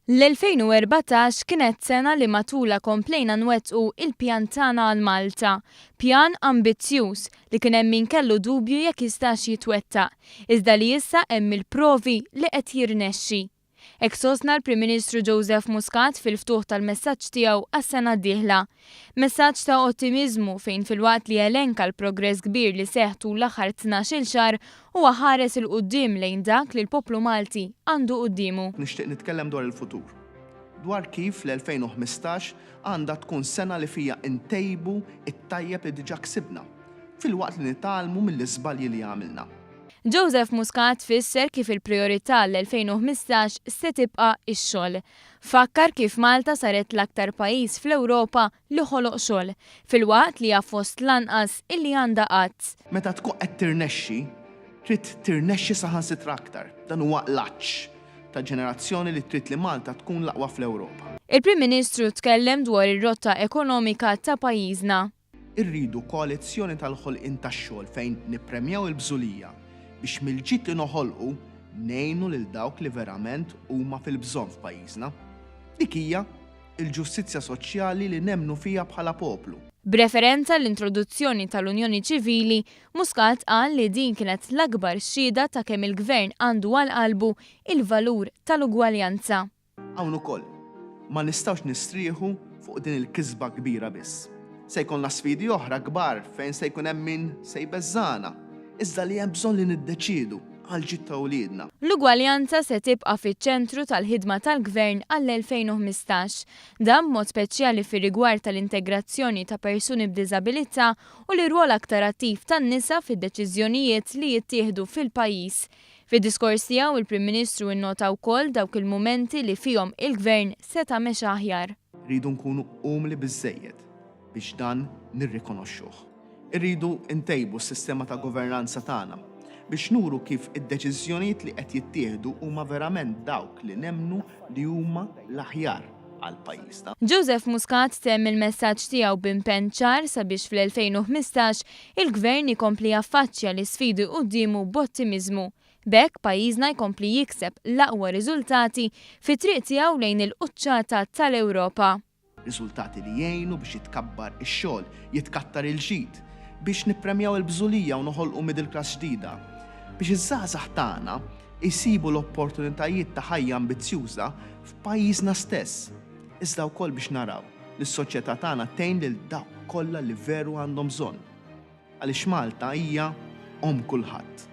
L-2014 kienet sena li matula komplejna nwettqu il-pjan tagħna għal Malta, pjan ambizzjuż li kien hemm min kellu dubju jekk jistax jitwettaq, iżda li issa hemm il-provi li qed jirnexxi. Hekk sostna l-Prim Ministru Joseph Muscat fil-ftuħ tal-messaġġ tiegħu għas-sena d-dieħla. Messaġġ ta' ottimiżmu fejn filwaqt li elenka l-progress kbir li seħħ tul l-aħħar 12-il xahar huwa ħares il quddiem lejn dak li l-poplu Malti għandu qudiemu. Nixtieq nitkellem dwar il-futur. Dwar kif l-2015 għandha tkun sena li fija ntejbu it-tajjeb li diġà ksibna, filwaqt li nitgħallmu mill-iżbalji li għamilna. Joseph Muscat fisser kif il-priorità l-2015 se tibqa' ix-xogħol. Fakkar kif Malta saret l-aktar pajjiż fl-Ewropa li ħoloq xogħol, filwaqt li hija fost lanqas illi għandha qatt. Meta tkun qed tirnexxi, trid tirnexxi saħansitra aktar. Dan huwa l-aċċ ta' ġenerazzjoni li trid li Malta tkun l-aqwa fl-Ewropa. Il-Prim Ministru tkellem dwar ir-rotta ekonomika ta' pajjiżna. Irridu koalizzjoni tal-ħolqien tax-xogħol fejn nippremjaw il-bżulija biex mill-ġid li noħolqu ngħinu lil dawk li verament huma fil-bżonn f'pajjiżna. Dik hija l-ġustizzja soċjali li nemmnu fiha bħala poplu. B'referenza l-introduzzjoni tal-Unjoni Ċivili, Muscat qal li din kienet l-akbar xhieda ta' kemm il-Gvern għandu għal qalbu il-valur tal-ugwaljanza. Hawn ukoll ma nistgħux nistrieħu fuq din il-kisba kbira biss. Se jkollna sfidi oħra kbar fejn se jkun hemm min se jbeżżana, iżda li hemm bżonn li niddeċiedu għal ġid ta' wliedna. L-ugwaljanza se tibqa' fiċ-ċentru tal-ħidma tal-Gvern għall-2015, dan b'mod speċjali fir-rigward tal-integrazzjoni ta' persuni b'diżabilità u l-irwol aktar attiv tan-nisa fid-deċiżjonijiet li jittieħdu fil-pajjiż. Fid-diskors tiegħu il-Prim Ministru nnota wkoll dawk il-mumenti li fihom il-Gvern seta' mexa aħjar. Rridu nkunu umli biżżejjed biex dan nirrikonoxxuh. Irridu ntejbu s-sistema ta' governanza tagħna biex nuru kif id-deċiżjonijiet li qed jittieħdu huma verament dawk li nemmnu li huma l-aħjar għal pajjiżna. Joseph Muscat temm il-messaġġ tiegħu b'impenn ċar sabiex fl-2015 il-Gvern ikompli jaffaċċja l-isfidi qudiemu b'ottimiżmu. B'hekk pajjiżna jkompli jikseb l-aqwa riżultati fit-triq tiegħu lejn il-quċċata tal-Ewropa. Riżultati li jgħinu biex jitkabbar ix-xogħol, jitkattar il-ġid, biex nippremjaw il-bżulija u noħolqu middle class ġdida, biex iż-żgħażagħ tagħna jsibu l-opportunitajiet ta' ħajja ambizzjuża f'pajjiżna stess. Iżda wkoll biex naraw li s-soċjetà tagħna tgħin lil dawk kollha li veru għandhom bżonn. Għaliex Malta hija kulħadd.